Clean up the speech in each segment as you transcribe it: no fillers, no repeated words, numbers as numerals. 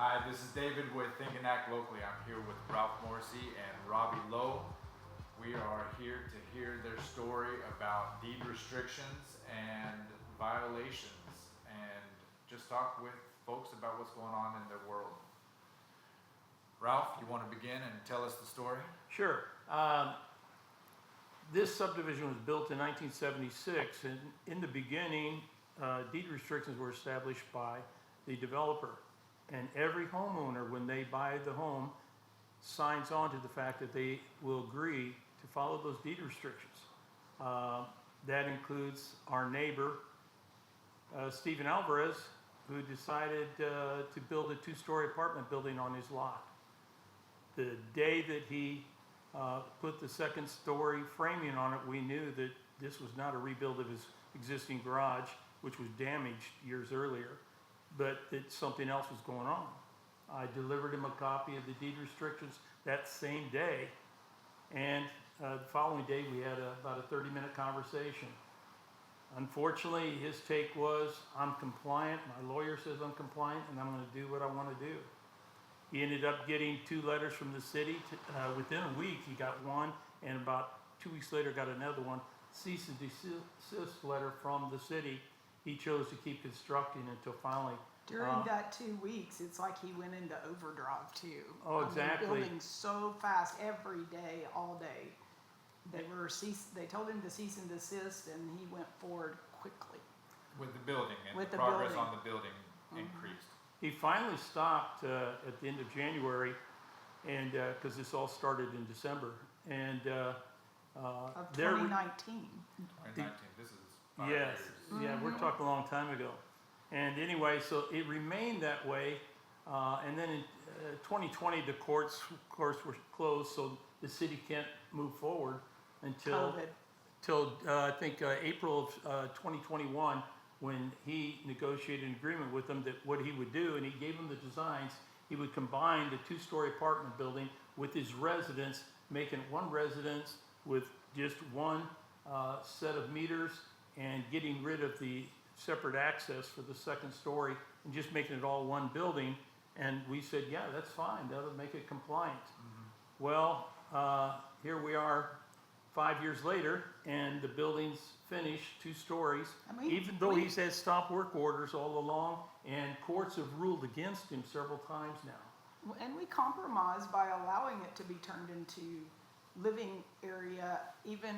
Hi, this is David with Think and Act Locally. I'm here with Ralph Morrissey and Robbie Lowe. We are here to hear their story about deed restrictions and violations and just talk with folks about what's going on in their world. Ralph, you want to begin and tell us the story? Sure. This subdivision was built in 1976, and in the beginning, deed restrictions were established by the developer. And every homeowner, when they buy the home, signs on to the fact that they will agree to follow those deed restrictions. That includes our neighbor, Stephen Alvarez, who decided to build a two-story apartment building on his lot. The day that he put the second-story framing on it, we knew that this was not a rebuild of his existing garage, which was damaged years earlier, but that something else was going on. I delivered him a copy of the deed restrictions that same day, and the following day we had about a 30-minute conversation. Unfortunately, his take was, I'm compliant, my lawyer says I'm compliant, and I'm going to do what I want to do. He ended up getting 2 letters from the city. Within a week, he got one, and about 2 weeks later got another one, cease and desist letter from the city. He chose to keep constructing until finally. During that 2 weeks, it's like he went into overdrive too. Oh, exactly. Building so fast every day, all day. They told him to cease and desist, and he went forward quickly. With the building and With the the progress building. on the building increased. He finally stopped at the end of January, and because this all started in December, and Of 2019. 2019, this is 5 yes, years. yeah, we're talking a long time ago. And anyway, so it remained that way, and then in 2020, the courts, of course, were closed, so the city can't move forward until I think April of 2021, when he negotiated an agreement with them that what he would do, and he gave them the designs, he would combine the 2-story apartment building with his residence, making it one residence with just one set of meters, and getting rid of the separate access for the second story, and just making it all one building. And we said, yeah, that's fine, that'll make it compliant. Mm-hmm. Well, here we are 5 years later, and the building's finished, 2 stories, even though he's had stop work orders all along, and courts have ruled against him several times now. And we compromised by allowing it to be turned into living area, even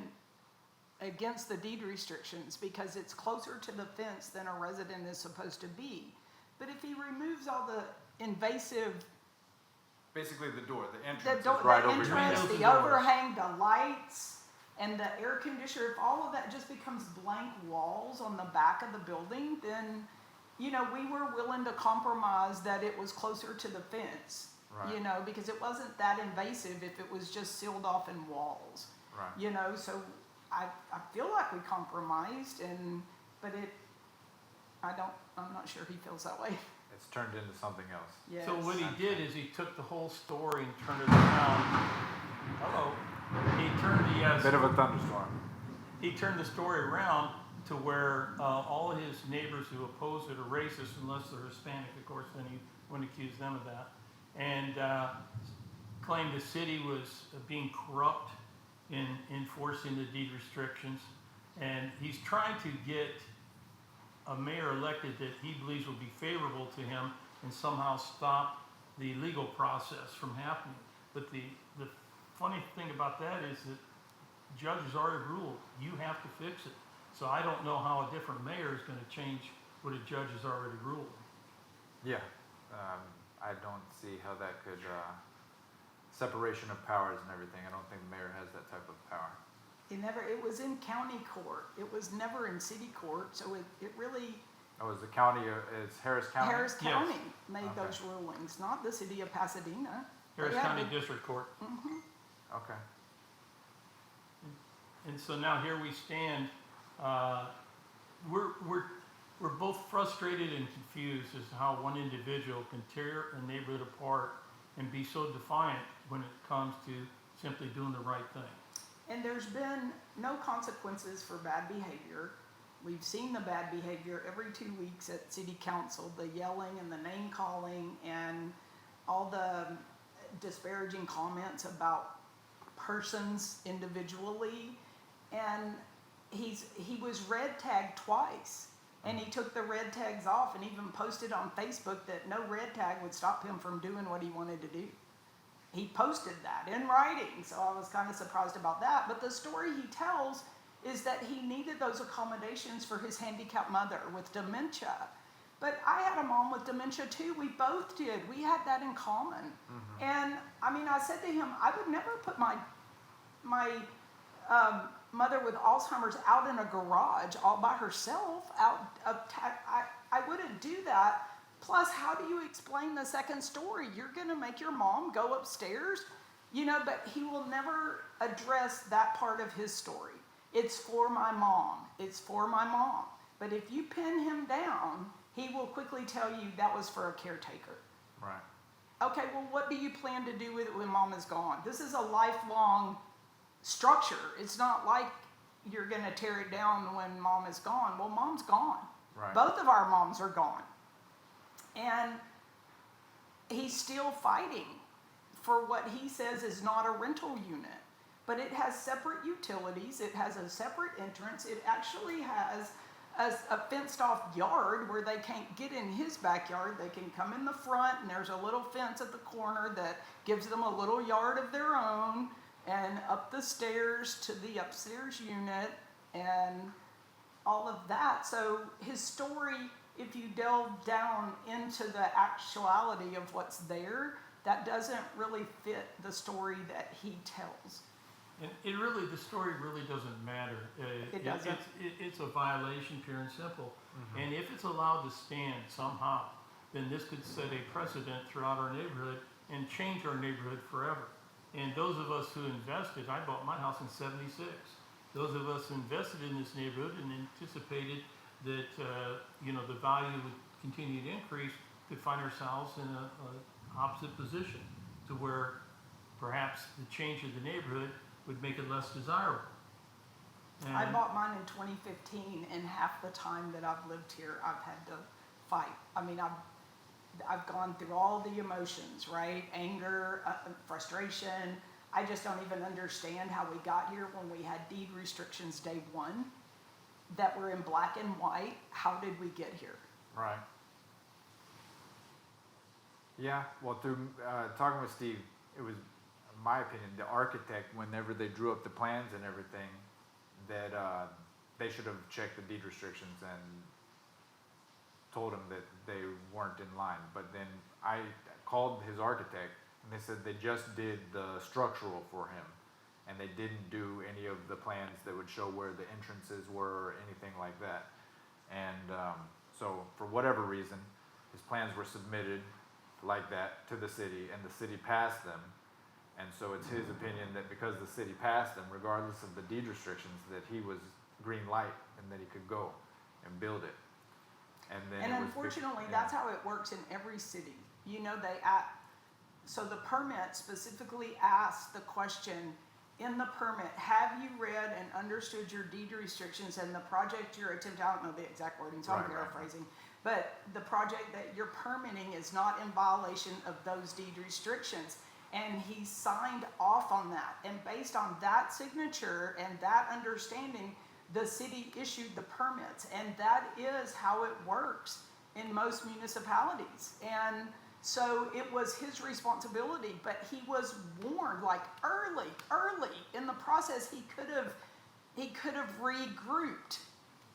against the deed restrictions, because it's closer to the fence than a resident is supposed to be. But if he removes all the invasive, Basically the door, the entrance the is right over entrance, here. the overhang, the lights, and the air conditioner, if all of that just becomes blank walls on the back of the building, then, we were willing to compromise that it was closer to the fence, Right. because it wasn't that invasive if it was just sealed off in walls. Right. So I feel like we compromised, but I'm not sure he feels that way. It's turned into something else. Yes. So what he did is he took the whole story and turned it around. Hello. He turned Bit of a thunderstorm. He turned the story around to where all his neighbors who oppose it are racist, unless they're Hispanic, of course, then he wouldn't accuse them of that, and claimed the city was being corrupt in enforcing the deed restrictions. And he's trying to get a mayor elected that he believes will be favorable to him and somehow stop the legal process from happening. But the funny thing about that is that judges already ruled, you have to fix it. So I don't know how a different mayor is going to change what a judge has already ruled. Yeah. I don't see how that could, separation of powers and everything. I don't think the mayor has that type of power. It was in county court. It was never in city court, so it really, Oh, is the county, is Harris County? Harris Yes. County made Okay. those rulings, not the city of Pasadena. Harris They had County to- District Court. Okay. And so now here we stand. We're both frustrated and confused as to how one individual can tear a neighborhood apart and be so defiant when it comes to simply doing the right thing. And there's been no consequences for bad behavior. We've seen the bad behavior every 2 weeks at city council, the yelling and the name calling and all the disparaging comments about persons individually. And he was red tagged twice, and he took the red tags off and even posted on Facebook that no red tag would stop him from doing what he wanted to do. He posted that in writing, so I was kind of surprised about that. But the story he tells is that he needed those accommodations for his handicapped mother with dementia. But I had a mom with dementia too. We both did. We had that in common. And I mean, I said to him, I would never put my mother with Alzheimer's out in a garage all by herself. I wouldn't do that. Plus, how do you explain the second story? You're going to make your mom go upstairs? You know, but he will never address that part of his story. It's for my mom. It's for my mom. But if you pin him down, he will quickly tell you that was for a caretaker. Right. Okay, well, what do you plan to do with it when mom is gone? This is a lifelong structure. It's not like you're going to tear it down when mom is gone. Well, mom's gone. Right. Both of our moms are gone. And he's still fighting for what he says is not a rental unit. But it has separate utilities. It has a separate entrance. It actually has a fenced off yard where they can't get in his backyard. They can come in the front, and there's a little fence at the corner that gives them a little yard of their own, and up the stairs to the upstairs unit and all of that. So his story, if you delve down into the actuality of what's there, that doesn't really fit the story that he tells. And the story really doesn't matter. It doesn't. It's a violation, pure and simple. And if it's allowed to stand somehow, then this could set a precedent throughout our neighborhood and change our neighborhood forever. And those of us who invested, I bought my house in '76. Those of us who invested in this neighborhood and anticipated that the value would continue to increase could find ourselves in a opposite position to where perhaps the change of the neighborhood would make it less desirable. And I bought mine in 2015, and half the time that I've lived here, I've had to fight. I mean, I've gone through all the emotions, right? Anger, frustration. I just don't even understand how we got here when we had deed restrictions day one that were in black and white. How did we get here? Right. Yeah, well, through talking with Steve, it was, in my opinion, the architect, whenever they drew up the plans and everything, that they should have checked the deed restrictions and told him that they weren't in line. But then I called his architect, and they said they just did the structural for him, and they didn't do any of the plans that would show where the entrances were or anything like that. And so for whatever reason, his plans were submitted like that to the city, and the city passed them. And so it's his opinion that because the city passed them, regardless of the deed restrictions, that he was green light and that he could go and build it. And then And unfortunately, that's how it works in every city. You know, so the permit specifically asks the question in the permit, have you read and understood your deed restrictions and the project you're attempting, I don't know the exact wording, so I'm Right. paraphrasing, but the project that you're permitting is not in violation of those deed restrictions. And he signed off on that. And based on that signature and that understanding, the city issued the permits. And that is how it works in most municipalities. And so it was his responsibility, but he was warned, like early in the process. He could have regrouped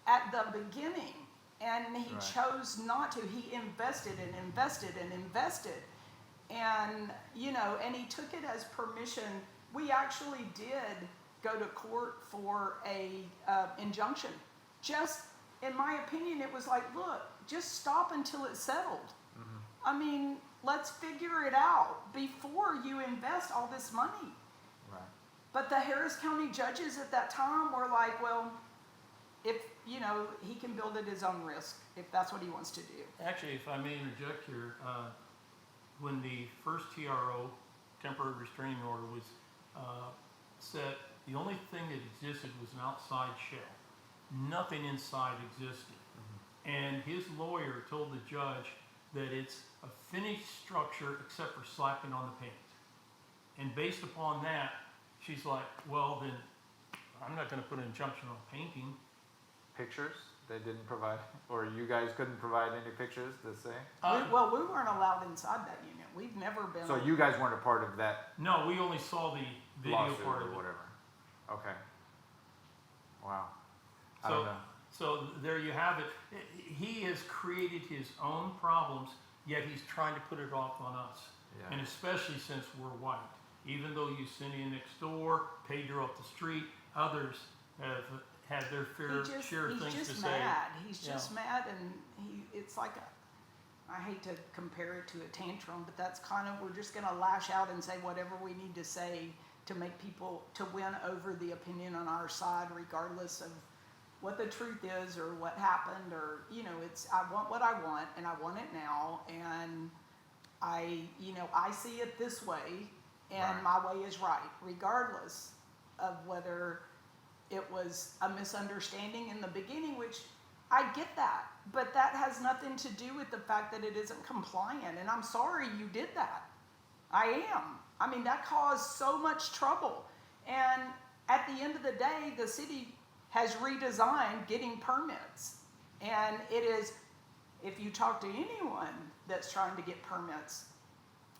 at the beginning, and he Right. chose not to. He invested and invested and invested. And, and he took it as permission. We actually did go to court for a injunction. Just, in my opinion, it was like, look, just stop until it's settled. I mean, let's figure it out before you invest all this money. Right. But the Harris County judges at that time were like, well, if, he can build at his own risk, if that's what he wants to do. actually, if I may interject here, when the first TRO, temporary restraining order, was set, the only thing that existed was an outside shell. nothing inside existed. And his lawyer told the judge that it's a finished structure except for slapping on the paint. And based upon that, she's like, well, then I'm not going to put an injunction on painting. Pictures? They didn't provide, or you guys couldn't provide any pictures to say? We weren't allowed inside that unit. We've never been. So you guys weren't a part of that No, we only saw the video lawsuit part of or it. whatever? Okay. Wow. I So, don't know. so there you have it. He has created his own problems, yet he's trying to put it off on us. Yeah. And especially since we're white. Even though Yesenia next door, Pedro up the street, others have had their share of things to He's just say. mad. He's Yeah. just mad, and it's like I hate to compare it to a tantrum, but that's kind of, we're just going to lash out and say whatever we need to say to make people, to win over the opinion on our side, regardless of what the truth is or what happened, or, I want what I want, and I want it now, and I see it this way, and Right. my way is right, regardless of whether it was a misunderstanding in the beginning, which I get that, but that has nothing to do with the fact that it isn't compliant, and I'm sorry you did that. I am. I mean, that caused so much trouble, and at the end of the day, the city has redesigned getting permits, and it is, if you talk to anyone that's trying to get permits,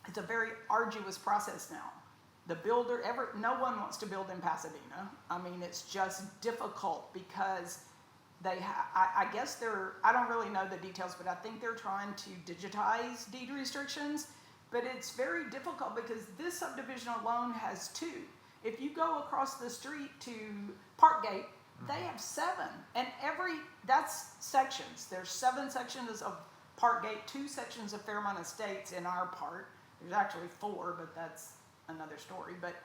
it's a very arduous process now. The builder, no one wants to build in Pasadena. I mean, it's just difficult because I guess I don't really know the details, but I think they're trying to digitize deed restrictions, but it's very difficult because this subdivision alone has 2. If you go across the street to Parkgate, they have 7, and that's sections. There's 7 sections of Parkgate, 2 sections of Fairmont Estates in our part. There's actually 4, but that's another story. But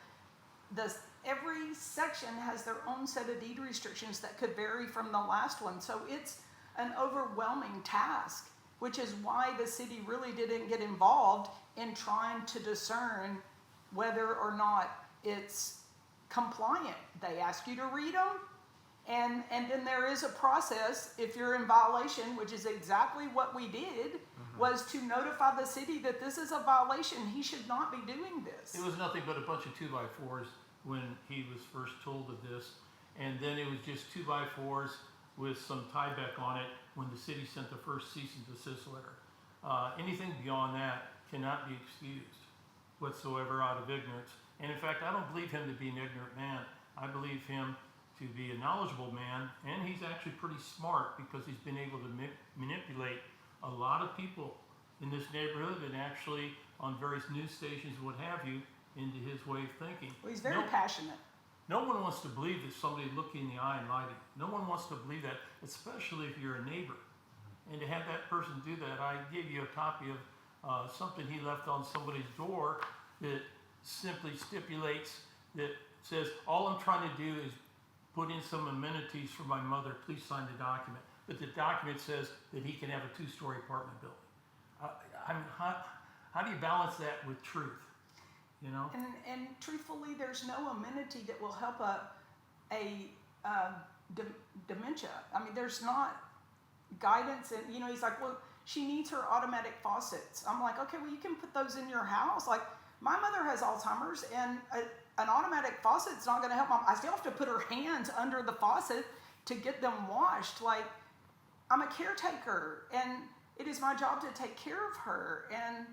every section has their own set of deed restrictions that could vary from the last one. So it's an overwhelming task, which is why the city really didn't get involved in trying to discern whether or not it's compliant. They ask you to read them, and then there is a process if you're in violation, which is exactly what we did, was to notify the city that this is a violation. He should not be doing this. It was nothing but a bunch of 2x4s when he was first told of this. And then it was just 2x4s with some tieback on it when the city sent the first cease and desist letter. Anything beyond that cannot be excused whatsoever out of ignorance. And in fact, I don't believe him to be an ignorant man. I believe him to be a knowledgeable man, and he's actually pretty smart because he's been able to manipulate a lot of people in this neighborhood and actually on various news stations, what have you, into his way of thinking. Well, he's very passionate. No one wants to believe that somebody looked you in the eye and lied to you. No one wants to believe that, especially if you're a neighbor. And to have that person do that, I gave you a copy of something he left on somebody's door that simply stipulates, that says, all I'm trying to do is put in some amenities for my mother, please sign the document. But the document says that he can have a 2-story apartment building. How do you balance that with truth? You know? And truthfully, there's no amenity that will help dementia. I mean, there's not guidance, and he's like, well, she needs her automatic faucets. I'm like, okay, well, you can put those in your house. Like, my mother has Alzheimer's, and an automatic faucet's not going to help mom. I still have to put her hands under the faucet to get them washed. Like, I'm a caretaker, and it is my job to take care of her. And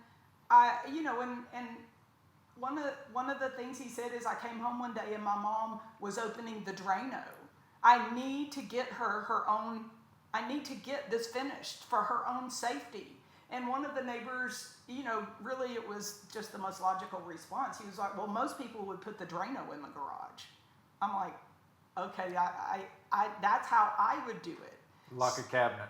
and one of the things he said is, I came home one day and my mom was opening the Drano. I need to get I need to get this finished for her own safety. And one of the neighbors, really it was just the most logical response. He was like, well, most people would put the Drano in the garage. I'm like, okay, that's how I would do it. Lock a cabinet.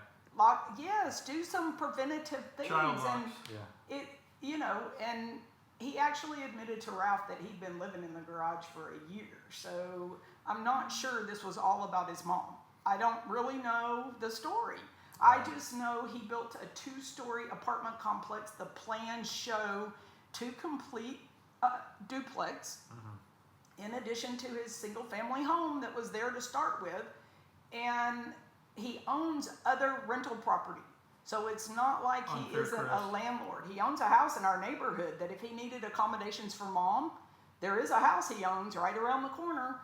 Yes, do some preventative things. Child and locks. Yeah. and he actually admitted to Ralph that he'd been living in the garage for a year. So I'm not sure this was all about his mom. I don't really know the story. I just know he built a 2-story apartment complex. The plans show 2 complete duplex, in addition to his single-family home that was there to start with. and he owns other rental property. So it's not like he Unfair isn't a crest. landlord. He owns a house in our neighborhood that if he needed accommodations for mom, there is a house he owns right around the corner.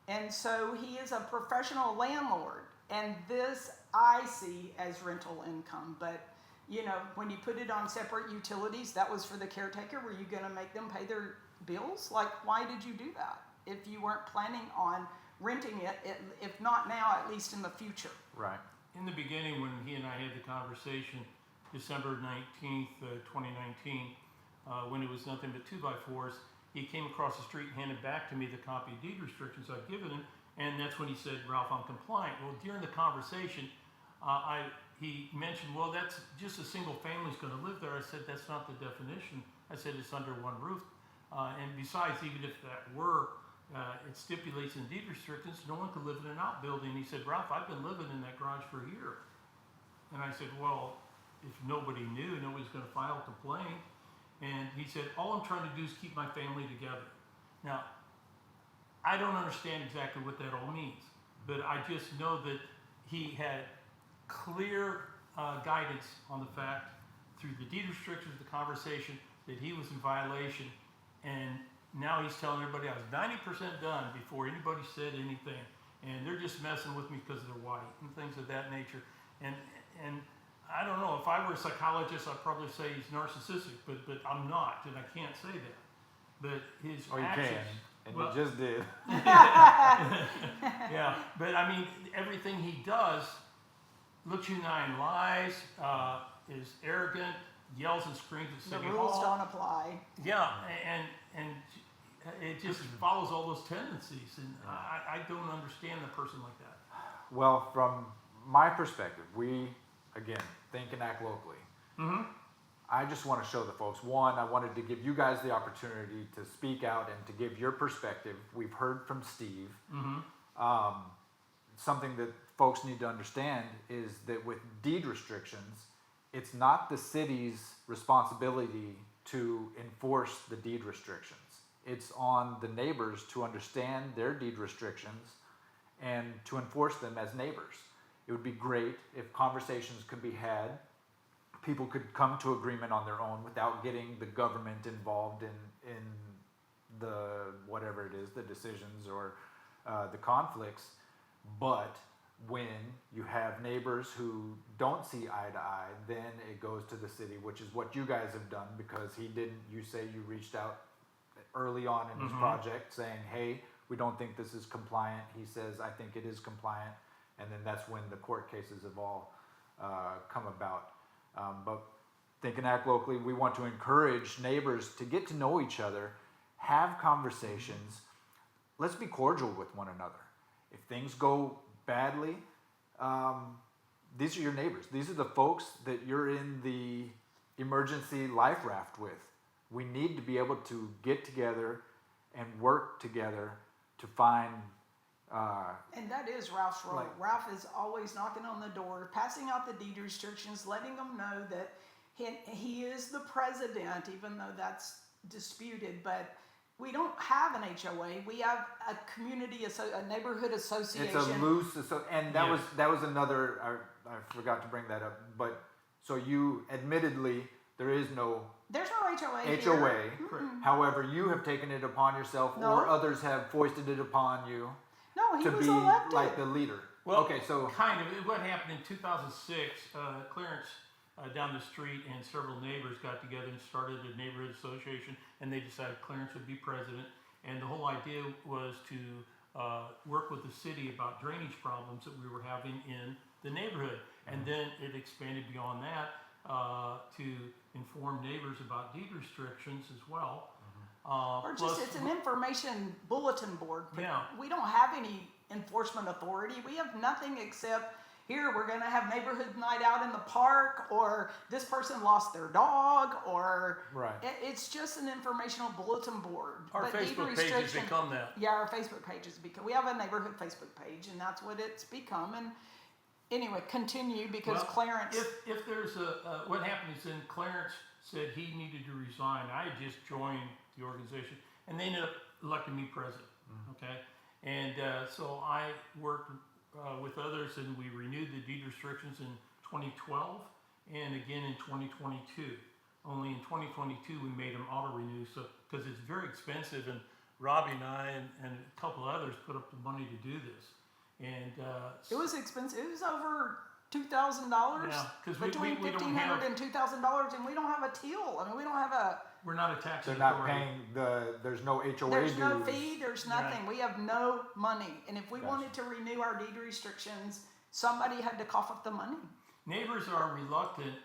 And so he is a professional landlord. And this I see as rental income. But, you know, when you put it on separate utilities, that was for the caretaker. Were you going to make them pay their bills? Like, why did you do that if you weren't planning on renting it, if not now, at least in the future? Right. In the beginning, when he and I had the conversation, December 19th, 2019, when it was nothing but 2x4s, he came across the street and handed back to me the copy of deed restrictions I'd given him, and that's when he said, Ralph, I'm compliant. Well, during the conversation, he mentioned, well, that's just a single family's going to live there. I said, that's not the definition. I said, it's under one roof. And besides, even if that were, it stipulates in deed restrictions, no one could live in an outbuilding. He said, Ralph, I've been living in that garage for a year. And I said, well, if nobody knew, nobody's going to file a complaint. And he said, all I'm trying to do is keep my family together. Now, I don't understand exactly what that all means, but I just know that he had clear guidance on the fact through the deed restrictions, the conversation, that he was in violation. And now he's telling everybody I was 90% done before anybody said anything. And they're just messing with me because they're white and things of that nature. And I don't know, if I were a psychologist, I'd probably say he's narcissistic, but I'm not, and I can't say that. But his Or you actions... can, and well, you just did. yeah, but I mean, everything he does, looks you in the eye and lies, is arrogant, yells and screams at The City rules Hall. don't apply. Yeah, and it just follows all those tendencies, and I don't understand a person like that. Well, from my perspective, we, again, think and act locally. Mm-hmm. I just want to show the folks, one, I wanted to give you guys the opportunity to speak out and to give your perspective. We've heard from Steve. Mm-hmm. Something that folks need to understand is that with deed restrictions, it's not the city's responsibility to enforce the deed restrictions. It's on the neighbors to understand their deed restrictions and to enforce them as neighbors. It would be great if conversations could be had. People could come to agreement on their own without getting the government involved in the whatever it is, the decisions or the conflicts. But when you have neighbors who don't see eye to eye, then it goes to the city, which is what you guys have done, because you say you reached out early on in his project saying, hey, we don't think this is compliant. He says, I think it is compliant. And then that's when the court cases have all come about. But think and act locally, we want to encourage neighbors to get to know each other, have conversations. Let's be cordial with one another. If things go badly, these are your neighbors. These are the folks that you're in the emergency life raft with. We need to be able to get together and work together to find And that is Ralph's role. Right. Ralph is always knocking on the door, passing out the deed restrictions, letting them know that he is the president, even though that's disputed. But we don't have an HOA. We have a a neighborhood association. it's a loose, and that Yes. was another. I forgot to bring that up. But so you admittedly there is no There's no HOA. HOA. Here. Correct. However, you have taken it upon yourself, No. or others have foisted it upon you No, he to was be elected. like the leader. Well, okay, so kind of. What happened in 2006, Clarence down the street and several neighbors got together and started a neighborhood association, and they decided Clarence would be president. And the whole idea was to work with the city about drainage problems that we were having in the neighborhood. And then it expanded beyond that to inform neighbors about deed restrictions as well. Or just, it's an information bulletin board. Yeah. We don't have any enforcement authority. We have nothing except, here, we're gonna have neighborhood night out in the park, or this person lost their dog, or right. it's just an informational bulletin board. Our But deed Facebook page has restriction- become that. Yeah, our Facebook page has become, we have a neighborhood Facebook page, and that's what it's become. And anyway, continue, because Well, Clarence. If there's what happened is then Clarence said he needed to resign. I had just joined the organization, and they ended up electing me president. Okay, and so I worked with others, and we renewed the deed restrictions in 2012 and again in 2022. Only in 2022 we made them auto-renew, so because it's very expensive, and Robbie and I and a couple others put up the money to do this. And It was expensive. It was over $2,000. Yeah, 'cause between we don't $1,500 have- and $2,000, and we don't have a teal. I mean, we don't have a. we're not a tax They're not authority. paying there's no HOA There's dues. no fee. There's nothing. Right. We have no money. And if we Gotcha. wanted to renew our deed restrictions, somebody had to cough up the money. Neighbors are reluctant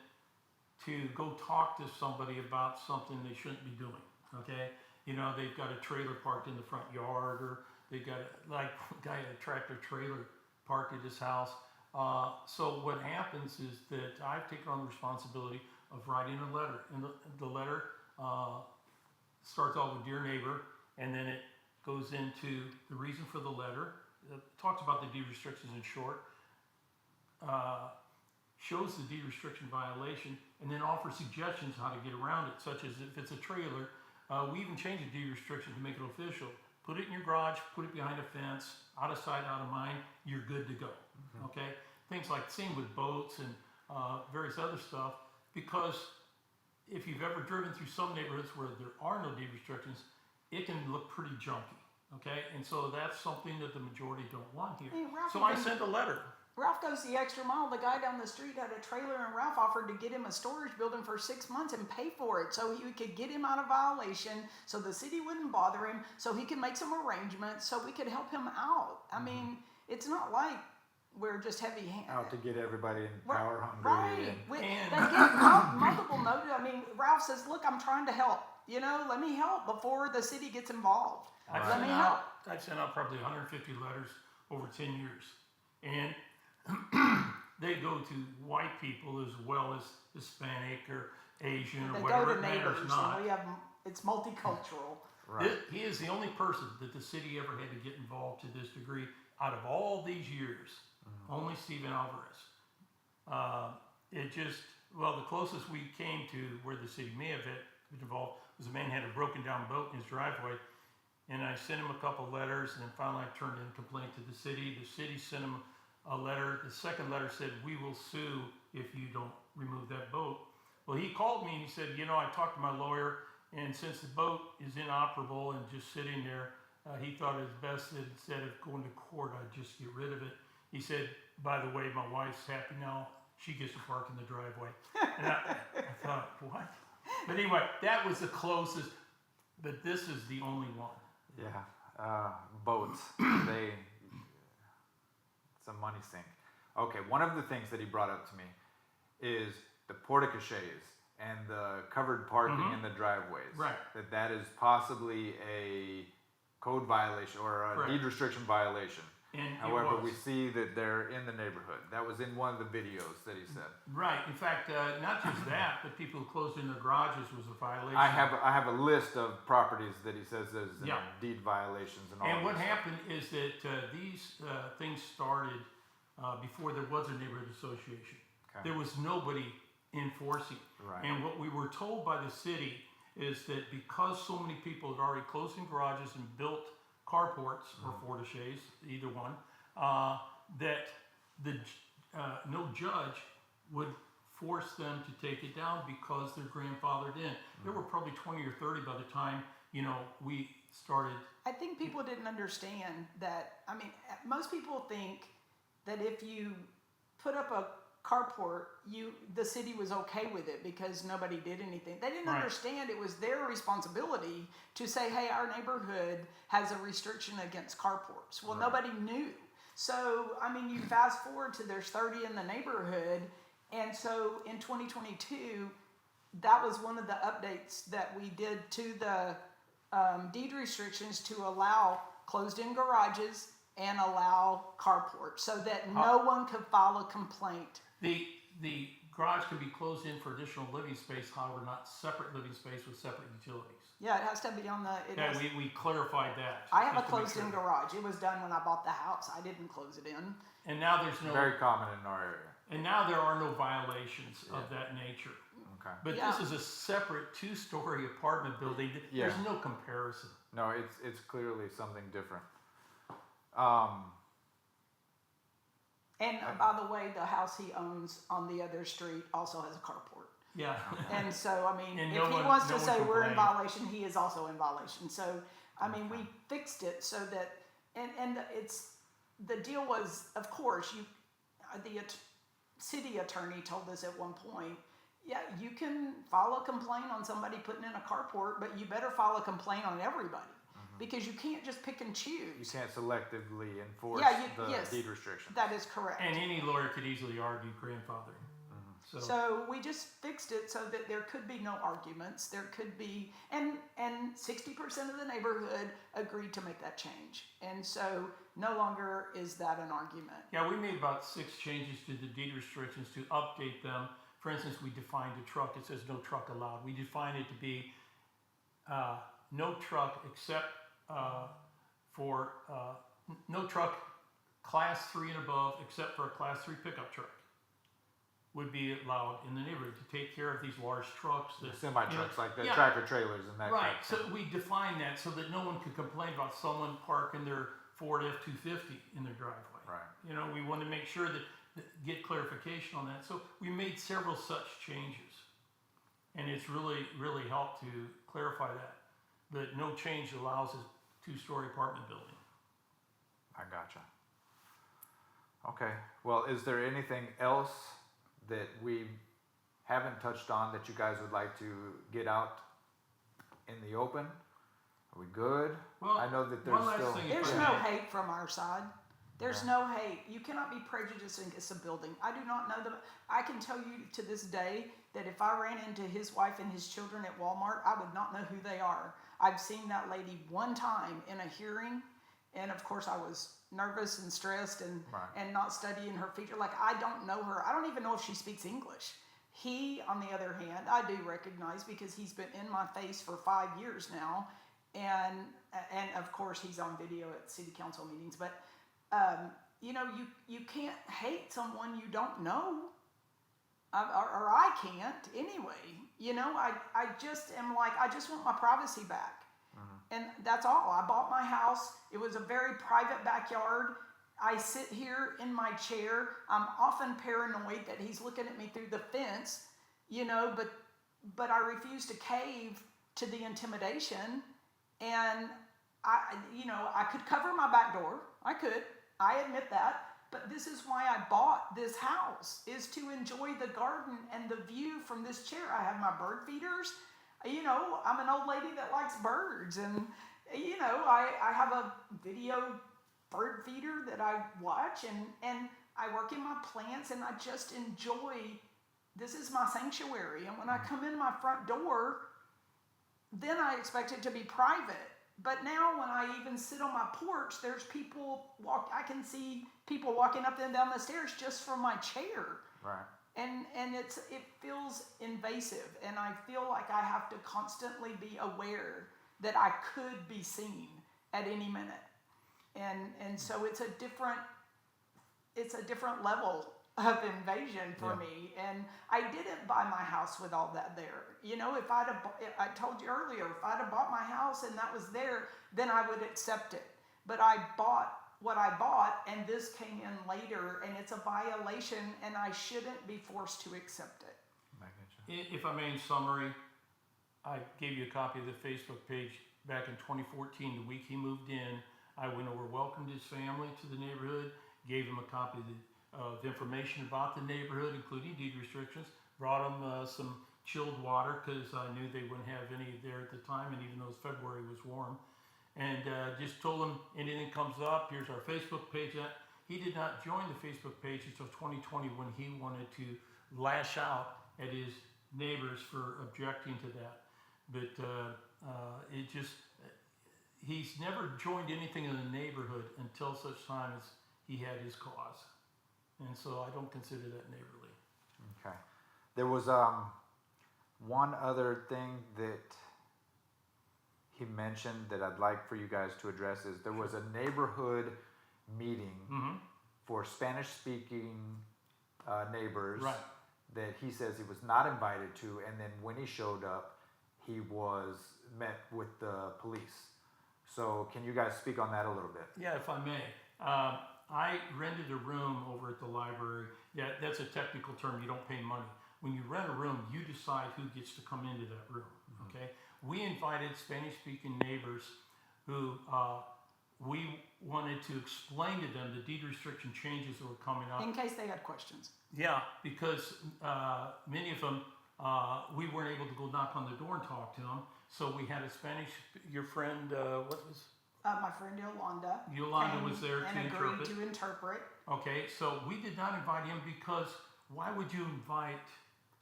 to go talk to somebody about something they shouldn't be doing, okay? You know, they've got a trailer parked in the front yard, or they got, like, a guy had a tractor trailer parked at his house. So what happens is that I've taken on the responsibility of writing a letter. And the letter starts off with Dear Neighbor, and then it goes into the reason for the letter. It talks about the deed restrictions in short. Shows the deed restriction violation, and then offers suggestions how to get around it, such as if it's a trailer, we even change the deed restriction to make it official. Put it in your garage, put it behind a fence, out of sight, out of mind, you're good to go, okay? Things like, same with boats and various other stuff, because if you've ever driven through some neighborhoods where there are no deed restrictions, it can look pretty junky, okay? And so that's something that the majority don't want here. Hey, Ralph, So I even- sent a letter. Ralph goes the extra mile. The guy down the street had a trailer, and Ralph offered to get him a storage building for 6 months and pay for it, so he could get him out of violation, so the city wouldn't bother him, so he could make some arrangements, so we could help him out. I mean, it's not like we're just heavy-handed. Out to get everybody in power hungry. Right. and- They And- get multiple notice. I mean, Ralph says, "Look, I'm trying to help. You know, let me help before the city gets involved. Let me help." I've sent out probably 150 letters over 10 years. And they go to white people as well as Hispanic or Asian or They whatever go to it matters neighbors, not. and we have it's multicultural. Right. He is the only person that the city ever had to get involved to this degree out of all these years. Only Stephen Alvarez. The closest we came to where the city may have been involved was a man had a broken down boat in his driveway. And I sent him a couple letters, and then finally I turned in a complaint to the city. The city sent him a letter. The second letter said, "We will sue if you don't remove that boat." Well, he called me and he said, I talked to my lawyer, and since the boat is inoperable and just sitting there, he thought it was best that instead of going to court, I'd just get rid of it. He said, "By the way, my wife's happy now. She gets to park in the driveway." And I thought, what? But anyway, that was the closest, but this is the only one. Yeah. Boats. It's a money sink. Okay, one of the things that he brought up to me is the porticoches and the covered parking in the driveways. Right. That is possibly a code violation or a Correct. deed restriction violation. And However, it was. we see that they're in the neighborhood. That was in one of the videos that he said. Right. In fact, not just that, but people who closed in their garages was a viation. I have a list of properties that he says there's Yeah. deed violations and all. And of what this happened is that these things started before there was a neighborhood association. Okay. There was nobody enforcing. Right. And what we were told by the city is that because so many people had already closed in garages and built carports or portiches, either one, that no judge would force them to take it down because they're grandfathered in. There were probably 20 or 30 by the time, we started. I think people didn't understand that. I mean, most people think that if you put up a carport, the city was okay with it because nobody did anything. They didn't Right. understand it was their responsibility to say, "Hey, our neighborhood has a restriction against carports." Well, nobody knew. So, I mean, you fast forward to there's 30 in the neighborhood, and so in 2022, that was one of the updates that we did to the deed restrictions to allow closed-in garages and allow carports so that no one could file a complaint. The garage can be closed in for additional living space, however, not separate living space with separate utilities. Yeah, it has to be on the. Yeah, we clarified that. I have a just to make closed-in sure. garage. It was done when I bought the house. I didn't close it in. And now there's no. Very common in our area. And now there are no violations of that nature. Okay. But Yeah. this is a separate 2-story apartment building. Yeah. There's no comparison. No, it's clearly something different. And by the way, the house he owns on the other street also has a carport. Yeah. And so, I mean, And if no he one- wants no to one say we're in complained. violation, he is also in violation. So, I mean, we fixed it so that, and it's, the deal was, of course, city attorney told us at one point, yeah, you can file a complaint on somebody putting in a carport, but you better file a complaint on everybody. Because you can't just pick and choose. You can't selectively enforce yes, deed restrictions. that is correct. And any lawyer could easily argue grandfathering. So we just fixed it so that there could be no arguments. There could be, and 60% of the neighborhood agreed to make that change. And so no longer is that an argument. Yeah, we made about 6 changes to the deed restrictions to update them. For instance, we defined a truck. It says no truck allowed. We defined it to be no truck except for no truck class 3 and above except for a class 3 pickup truck would be allowed in the neighborhood to take care of these large trucks. The semi trucks, like the yeah. tractor trailers and that. Right. Kind of So we define that so that no one could complain about someone parking their Ford F-250 in their driveway. Right. You know, we want to make sure that get clarification on that. So we made several such changes, and it's really helped to clarify that. But no change allows a 2-story apartment building. I gotcha. Okay. Well, is there anything else that we haven't touched on that you guys would like to get out in the open? Are we good? Well, I know that one there's last still. thing. There's Yeah. no hate from our side. There's no hate. You cannot be prejudiced against a building. I do not know them. I can tell you to this day that if I ran into his wife and his children at Walmart, I would not know who they are. I've seen that lady one time in a hearing, and of course I was nervous and stressed and not studying her feature. Like, I don't know her. I don't even know if she speaks English. He, on the other hand, I do recognize because he's been in my face for 5 years now, and of course he's on video at city council meetings. But you know, you can't hate someone you don't know, or I can't anyway. You know, I just am like, I just want my privacy back. And that's all. I bought my house. It was a very private backyard. I sit here in my chair. I'm often paranoid that he's looking at me through the fence, you know, but I refuse to cave to the intimidation. And I could cover my back door. I could. I admit that. But this is why I bought this house, is to enjoy the garden and the view from this chair. I have my bird feeders. You know, I'm an old lady that likes birds, and you know, I have a video bird feeder that I watch, and I work in my plants, and I just enjoy. This is my sanctuary, and when I come in my front door, then I expect it to be private. But now when I even sit on my porch, there's people I can see people walking up and down the stairs just from my chair. Right. And it feels invasive, and I feel like I have to constantly be aware that I could be seen at any minute. And so it's a different level of invasion for me. And I didn't buy my house with all that there. You know, I told you earlier, if I'd have bought my house and that was there, then I would accept it. But I bought what I bought, and this came in later, and it's a violation, and I shouldn't be forced to accept it. If I may, in summary, I gave you a copy of the Facebook page back in 2014, the week he moved in. I went over, welcomed his family to the neighborhood, gave him a copy of information about the neighborhood, including deed restrictions, brought him some chilled water because I knew they wouldn't have any there at the time, and even though February was warm. And just told him anything comes up, here's our Facebook page. He did not join the Facebook page until 2020 when he wanted to lash out at his neighbors for objecting to that. But he's never joined anything in the neighborhood until such time as he had his cause. And so I don't consider that neighborly. Okay. There was one other thing that he mentioned that I'd like for you guys to address is there was a neighborhood meeting for Spanish-speaking neighbors that he says he was not invited to, and then when he showed up, he was met with the police. So can you guys speak on that a little bit? Yeah, if I may. I rented a room over at the library. Yeah, that's a technical term. You don't pay money. When you rent a room, you decide who gets to come into that room. Okay. We invited Spanish-speaking neighbors who we wanted to explain to them the deed restriction changes that were coming up. In case they had questions. Yeah, because many of them, we weren't able to go knock on the door and talk to them. So we had a Spanish, your friend, what was? My friend Yolanda. Yolanda was there to and interpret. agreed to interpret. Okay, so we did not invite him because why would you invite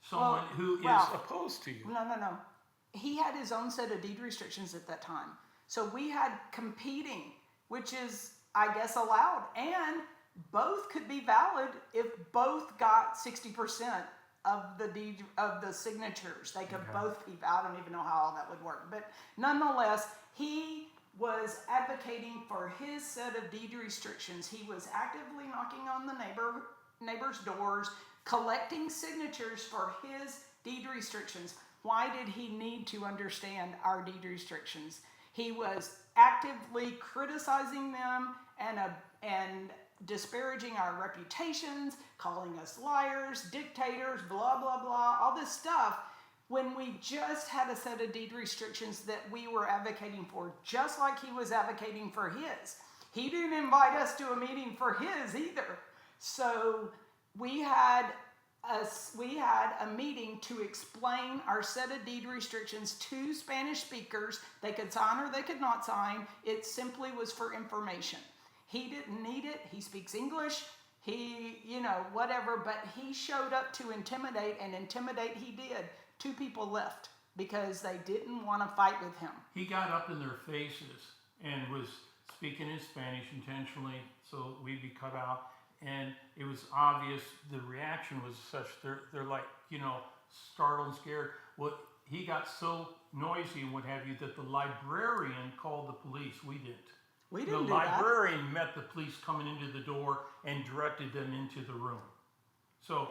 someone who is Ralph, opposed to you? No. He had his own set of deed restrictions at that time. So we had competing, which is, I guess, allowed. And both could be valid if both got 60% of the deed of the signatures. They could both be valid. I don't even know how all that would work. But nonetheless, he was advocating for his set of deed restrictions. He was actively knocking on the neighbors' doors, collecting signatures for his deed restrictions. Why did he need to understand our deed restrictions? He was actively criticizing them and disparaging our reputations, calling us liars, dictators, blah, blah, blah, all this stuff, when we just had a set of deed restrictions that we were advocating for, just like he was advocating for his. He didn't invite us to a meeting for his either. So we had a meeting to explain our set of deed restrictions to Spanish speakers. They could sign or they could not sign. It simply was for information. He didn't need it. He speaks English. He, whatever, but he showed up to intimidate, and intimidate he did. 2 people left because they didn't want to fight with him. He got up in their faces and was speaking in Spanish intentionally so we'd be cut out. And it was obvious the reaction was such, they're like, startled and scared. Well, he got so noisy and what have you that the librarian called the police. We didn't. We didn't do The librarian met the police coming into the door and directed them into the room.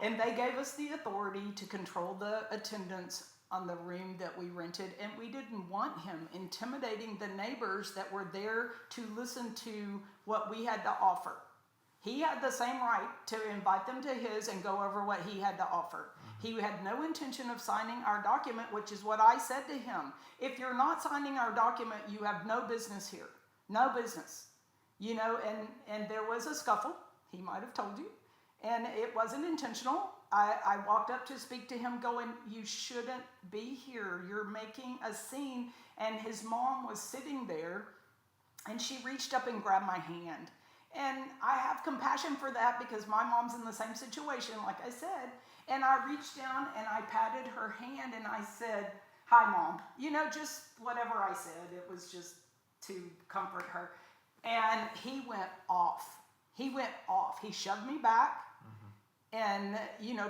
And they gave us the authority to control the attendance on the room that we rented, and we didn't want him intimidating the neighbors that were there to listen to what we had to offer. He had the same right to invite them to his and go over what he had to offer. He had no intention of signing our document, which is what I said to him. If you're not signing our document, you have no business here. No business. And there was a scuffle. He might have told you. And it wasn't intentional. I walked up to speak to him going, you shouldn't be here. You're making a scene. And his mom was sitting there, and she reached up and grabbed my hand. And I have compassion for that because my mom's in the same situation, like I said. And I reached down and I patted her hand and I said, hi, Mom. Just whatever I said. It was just to comfort her. And he went off. He shoved me back. And,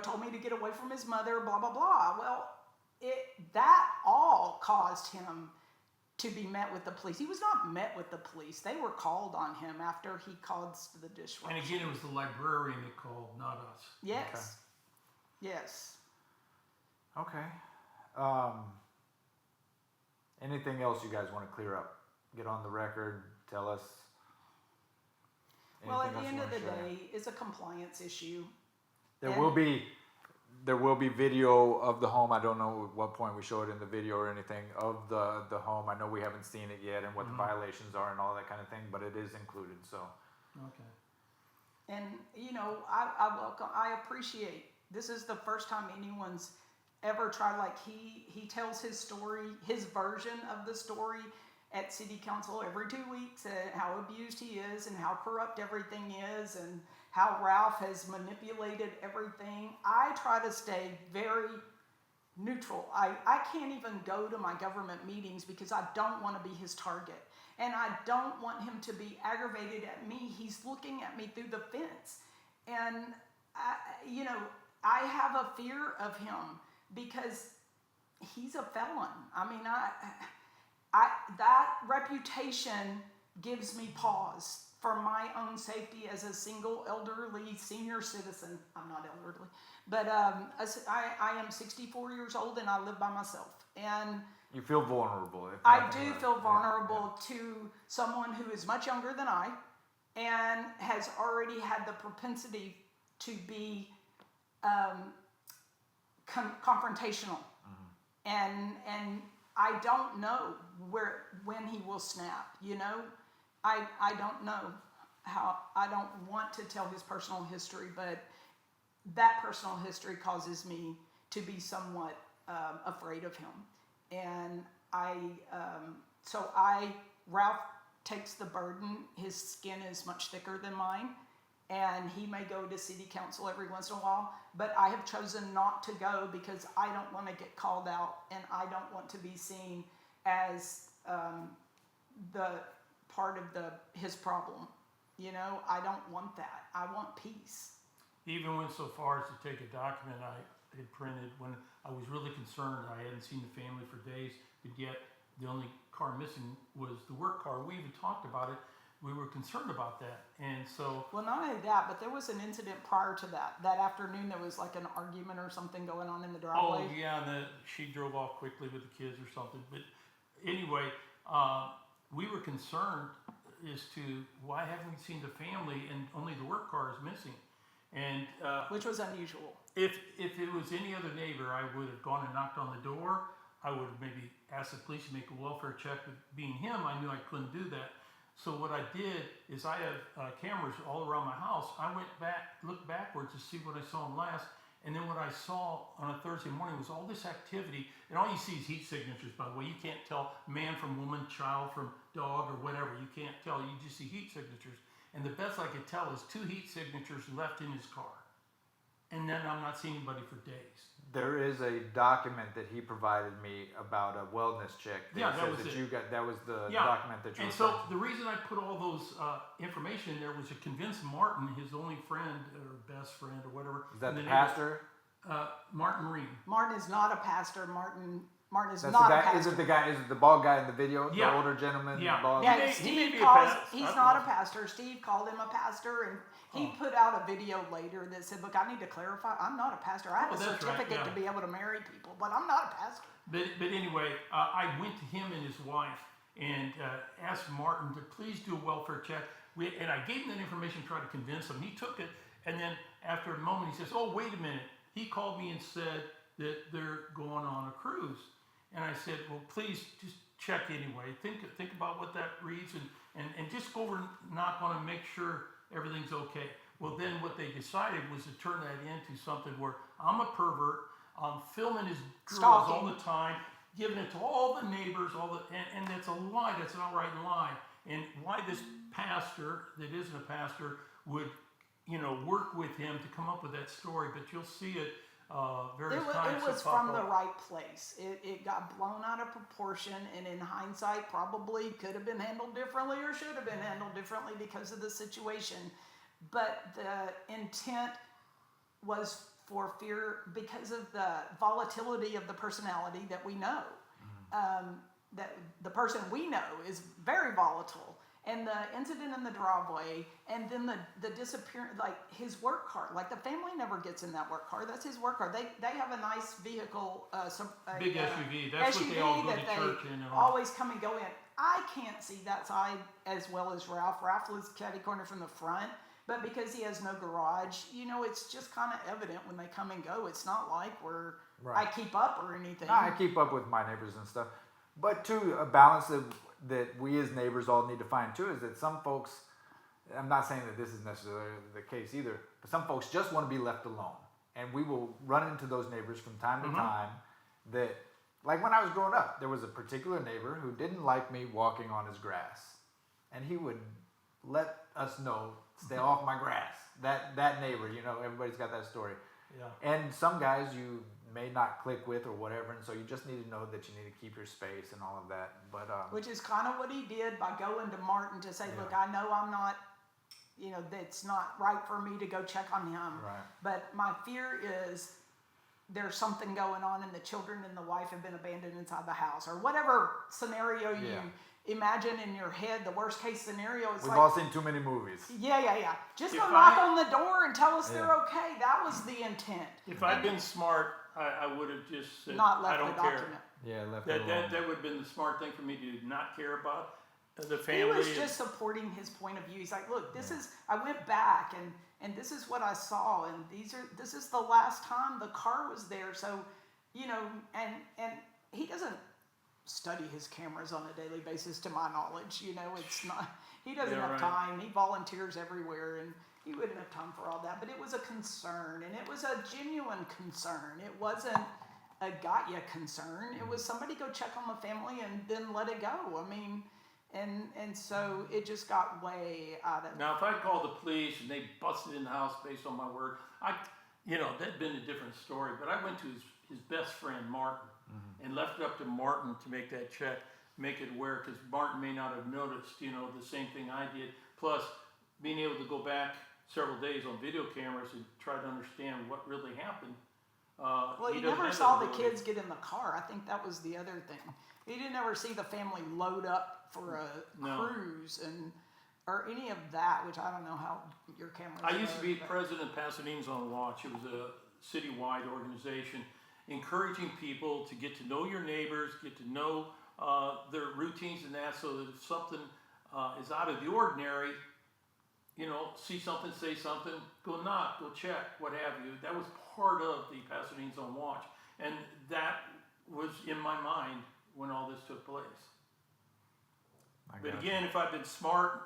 told me to get away from his mother, blah, blah, blah. Well, that all caused him to be met with the police. He was not met with the police. They were called on him after he caused the disruption. And again, it was the librarian that called, not us. Yes. Okay. Yes. Okay. Anything else you guys want to clear up? Get on the record, tell us. Well, at the anything end else of you the wanna share? day, it's a compliance issue. There will be video of the home. I don't know at what point we show it in the video or anything of the home. I know we haven't seen it yet and what the violations are and all that kind of thing, but it is included, so. Okay. And, I appreciate, this is the first time anyone's ever tried, like he tells his story, his version of the story at city council every 2 weeks, and how abused he is and how corrupt everything is and how Ralph has manipulated everything. I try to stay very neutral. I can't even go to my government meetings because I don't want to be his target. And I don't want him to be aggravated at me. He's looking at me through the fence. And, I have a fear of him because he's a felon. I mean, that reputation gives me pause for my own safety as a single elderly senior citizen. I'm not elderly, but I am 64 years old and I live by myself. And You feel vulnerable. I do feel vulnerable to someone who is much younger than I and has already had the propensity to be confrontational. And I don't know when he will snap, you know? I don't know how. I don't want to tell his personal history, but that personal history causes me to be somewhat afraid of him. And Ralph takes the burden. His skin is much thicker than mine, and he may go to city council every once in a while, but I have chosen not to go because I don't want to get called out, and I don't want to be seen as the part of his problem. You know, I don't want that. I want peace. Even went so far as to take a document I had printed when I was really concerned. I hadn't seen the family for days, but yet the only car missing was the work car. We even talked about it. We were concerned about that. And so... Well, not only that, but there was an incident prior to that. That afternoon, there was like an argument or something going on in the driveway. Oh, yeah, she drove off quickly with the kids or something. But anyway, we were concerned as to why haven't we seen the family and only the work car is missing. And which was unusual. If it was any other neighbor, I would have gone and knocked on the door. I would have maybe asked the police to make a welfare check. But being him, I knew I couldn't do that. So what I did is I have cameras all around my house. I went back, looked backwards to see what I saw him last. And then what I saw on a Thursday morning was all this activity. And all you see is heat signatures, by the way. You can't tell man from woman, child from dog, or whatever. You can't tell. You just see heat signatures. And the best I could tell is 2 heat signatures left in his car. And then I'm not seeing anybody for days. There is a document that he provided me about a wellness check. That was it. That was the document that you. And so the reason I put all those information in there was to convince Martin, his only friend or best friend or whatever. Is that the pastor? Martin Reed. Martin is not a pastor. Martin is That's not the guy, a pastor. Is it the guy? Is it the bald guy in the video? Yeah. The older gentleman. Yeah. Bald? Yeah, He may Steve be a calls. pastor. He's I don't not know. a pastor. Steve called him a pastor, and he put out a video later that said, "Look, I need to clarify. I'm not a pastor. I have a that's right, certificate to be able to marry people, but I'm not a pastor." But anyway, I went to him and his wife and asked Martin to please do a welfare check. And I gave him that information, tried to convince him. He took it, and then after a moment, he says, "Oh, wait a minute." He called me and said that they're going on a cruise. And I said, "Well, please just check anyway. Think about what that reads and just go over and knock on and make sure everything's okay." Well, then what they decided was to turn that into something where I'm a pervert, I'm filming his girls Stalking. all the time, giving it to all the neighbors, and that's a lie, that's an outright lie. And why this pastor that isn't a pastor would, work with him to come up with that story, but you'll see it various times. It was from the right place. It got blown out of proportion, and in hindsight, probably could have been handled differently or should have been handled differently because of the situation. But the intent was for fear because of the volatility of the personality that we know. That the person we know is very volatile. And the incident in the driveway, and then the disappearance, like his work car, like the family never gets in that work car. That's his work car. They have a nice vehicle, Big SUV. That's SUV what they all go to that church in. And all. always come and go in. I can't see that side as well as Ralph. Ralph lives catty corner from the front, but because he has no garage, it's just kind of evident when they come and go. It's not like I keep up or anything. No, I keep up with my neighbors and stuff. But too, a balance that we as neighbors all need to find too is that some folks, I'm not saying that this is necessarily the case either, but some folks just want to be left alone. And we will run into those neighbors from time to time that, like when I was growing up, there was a particular neighbor who didn't like me walking on his grass. And he would let us know, stay off my grass. That neighbor, everybody's got that story. Yeah. And some guys you may not click with or whatever, and so you just need to know that you need to keep your space and all of that. But which is kind of what he did by going to Martin to say, "Look, I know I'm not, that's not right for me to go check on him. Right. But my fear is there's something going on, and the children and the wife have been abandoned inside the house, or whatever scenario you imagine in your head. The worst case scenario is we've all seen too many movies. Yeah. Just If go knock I- on the door and tell us they're okay. That was the intent. If I'd been smart, I would have just said, Not I left don't the care. document. Yeah, left it alone. That would have been the smart thing for me to not care about. the He family. was just supporting his point of view. He's like, look, I went back and this is what I saw, and this is the last time the car was there. So, and he doesn't study his cameras on a daily basis, to my knowledge. It's not, he doesn't Yeah, have right. time. He volunteers everywhere, and he wouldn't have time for all that. But it was a concern, and it was a genuine concern. It wasn't a got ya concern. It was somebody go check on the family and then let it go. I mean, and so it just got way out of. Now, if I called the police and they busted in the house based on my word, that'd been a different story. But I went to his best friend, Martin, and left it up to Martin to make that check, make it aware, because Martin may not have noticed, the same thing I did. Plus, being able to go back several days on video cameras and try to understand what really happened. Well, you never saw the kids get in the car. I think that was the other thing. You didn't ever see the family load up for a cruise or any of that, which I don't know how your cameras. I used to be president of Pasadena's on Watch. It was a citywide organization encouraging people to get to know your neighbors, get to know their routines and that, so that if something is out of the ordinary, see something, say something, go knock, go check, what have you. That was part of the Pasadena's on Watch. And that was in my mind when all this took place. But again, if I'd been smart,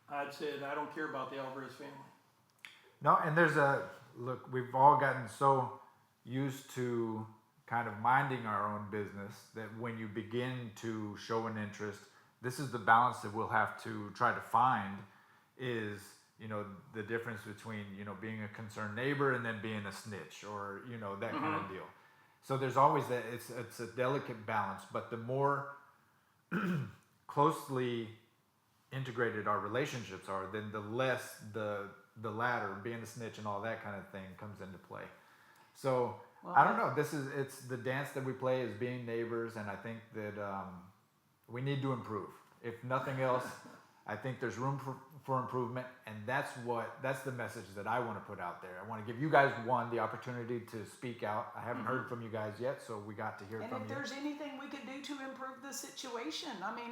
I'd say that I don't care about the Alvarez family. No, and look, we've all gotten so used to kind of minding our own business that when you begin to show an interest, this is the balance that we'll have to try to find is, the difference between, being a concerned neighbor and then being a snitch or, that kind of deal. So there's always that, it's a delicate balance, but the more closely integrated our relationships are, then the less the latter, being a snitch and all that kind of thing comes into play. So I don't know, it's the dance that we play as being neighbors, and I think that we need to improve. If nothing else, I think there's room for improvement, and that's the message that I want to put out there. I want to give you guys the opportunity to speak out. I haven't heard from you guys yet, so we got to hear from you. And if there's anything we could do to improve the situation, I mean,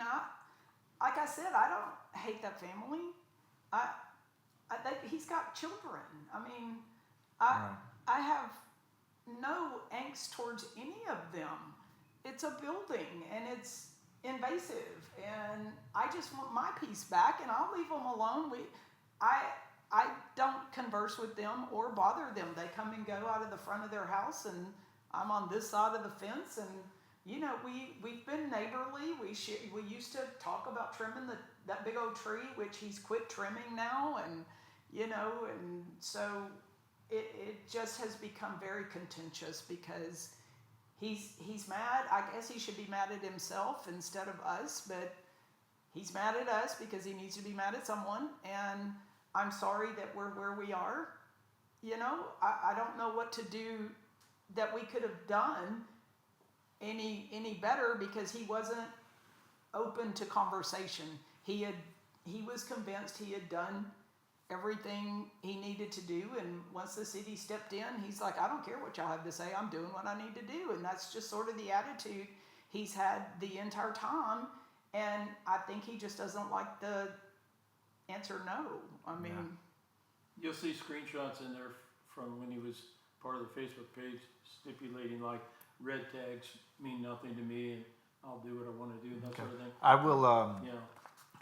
like I said, I don't hate that family. He's got children. I mean, I have no angst towards any of them. It's a building, and it's invasive, and I just want my peace back, and I'll leave them alone. I don't converse with them or bother them. They come and go out of the front of their house, and I'm on this side of the fence, and we've been neighborly. We used to talk about trimming that big old tree, which he's quit trimming now, and and so it just has become very contentious because he's mad. I guess he should be mad at himself instead of us, but he's mad at us because he needs to be mad at someone, and I'm sorry that we're where we are. I don't know what to do that we could have done any better, because he wasn't open to conversation. He was convinced he had done everything he needed to do, and once the city stepped in, he's like, I don't care what y'all have to say, I'm doing what I need to do. And that's just sort of the attitude he's had the entire time, and I think he just doesn't like the answer no. I mean, you'll see screenshots in there from when he was part of the Facebook page stipulating like red tags mean nothing to me and I'll do what I want to do and that sort of thing. I will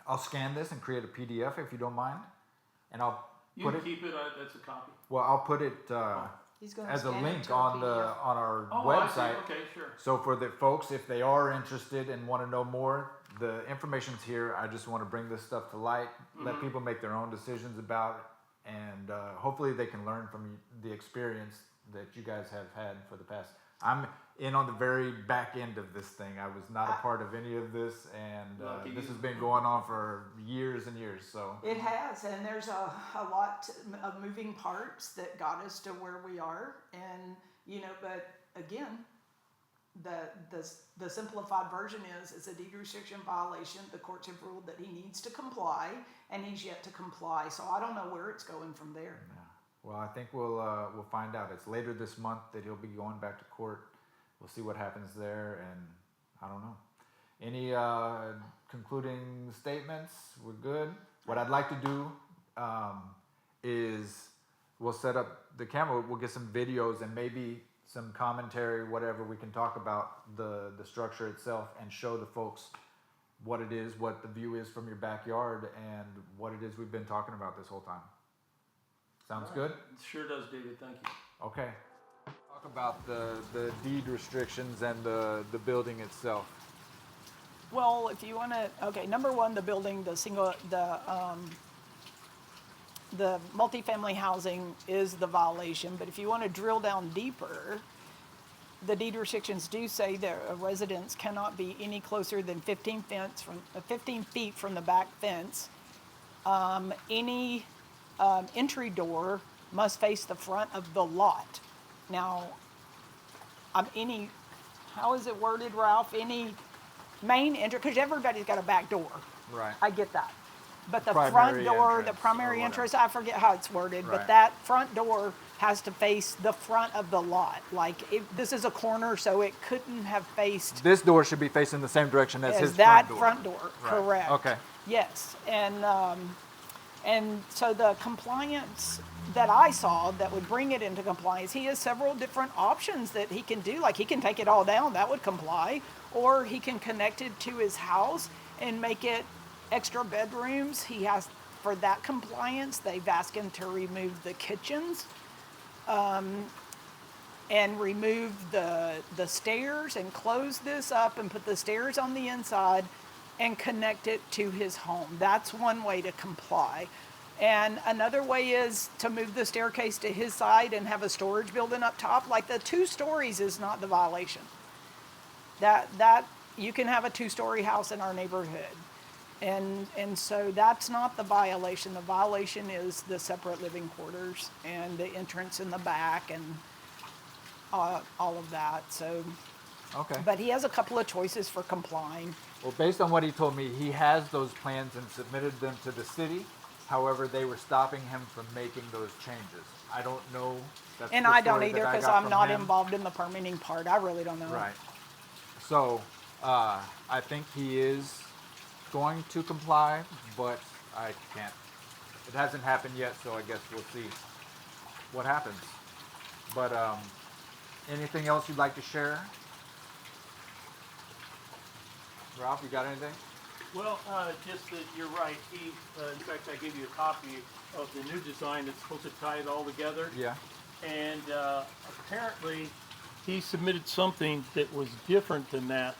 I'll scan this and create a PDF if you don't mind, and I'll put it. Keep it. That's a copy. Well, I'll put it he's gonna as a scan it link to a on PDF. our I see. website. Okay, sure. So for the folks, if they are interested and want to know more, the information's here. I just want to bring this stuff to light, let people make their own decisions about it, and hopefully they can learn from the experience that you guys have had for the past. I'm in on the very back end of this thing. I was not a part of any of this, and this has been going on for years and years. So it has, and there's a lot of moving parts that got us to where we are, and but again, the simplified version is it's a deed restriction violation. The courts have ruled that he needs to comply, and he's yet to comply. So I don't know where it's going from there. yeah. Well, I think we'll find out. It's later this month that he'll be going back to court. We'll see what happens there, and I don't know. Any concluding statements? We're good. What I'd like to do is we'll set up the camera. We'll get some videos and maybe some commentary, whatever. We can talk about the structure itself and show the folks what it is, what the view is from your backyard, and what it is we've been talking about this whole time. Sounds good? It sure does, David. Thank you. Okay. Talk about the deed restrictions and the building itself. Well, if you want to, okay, number one, the building, the multifamily housing is the violation, but if you want to drill down deeper, the deed restrictions do say that a residence cannot be any closer than 15 feet from the back fence. Any entry door must face the front of the lot. Now, how is it worded, Ralph? Any main entry, because everybody's got a back door. Right. I get that. But the Primary front door, entrance the primary or entrance, I forget how it's worded, Right. but that front door has to face the front of the lot. Like, this is a corner, so it couldn't have faced This door should be facing the same direction as his that front door. Right. correct. Okay. Yes, and so the compliance that I saw that would bring it into compliance, he has several different options that he can do. Like, he can take it all down, that would comply, or he can connect it to his house and make it extra bedrooms. He has, for that compliance, they've asked him to remove the kitchens, and remove the stairs and close this up and put the stairs on the inside and connect it to his home. That's one way to comply. And another way is to move the staircase to his side and have a storage building up top. Like, the 2 stories is not the violation. That you can have a 2-story house in our neighborhood. And so that's not the violation. The violation is the separate living quarters and the entrance in the back and all of that. So, Okay. but he has a couple of choices for complying. Well, based on what he told me, he has those plans and submitted them to the city. However, they were stopping him from making those changes. I don't know. That's And the I don't story either, that I because got I'm from not him. involved in the permitting part. I really don't know. Right. So, I think he is going to comply, but I can't. It hasn't happened yet, so I guess we'll see what happens. But anything else you'd like to share? Ralph, you got anything? Well, just that you're right. He, in fact, I gave you a copy of the new design that's supposed to tie it all together. Yeah. And apparently, he submitted something that was different than that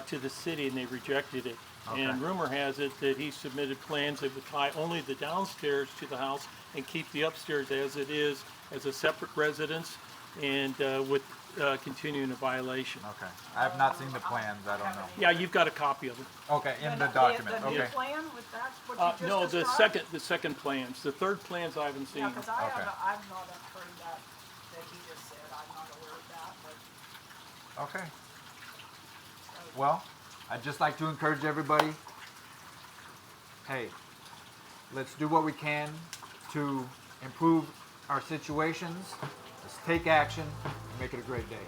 to the city, and they rejected it. Okay. And rumor has it that he submitted plans that would tie only the downstairs to the house and keep the upstairs as it is, as a separate residence, and with continuing a violation. Okay. I have not seen the plans. I don't know. Yeah, you've got a copy of it. Okay, in And the document. The new Okay. plan with that, what you just No, described? the second plans. The third plans I haven't seen. Yeah, because Okay. I've not heard that he just said. I'm not aware of that, but. Okay. Well, I'd just like to encourage everybody, hey, let's do what we can to improve our situations. Let's take action and make it a great day.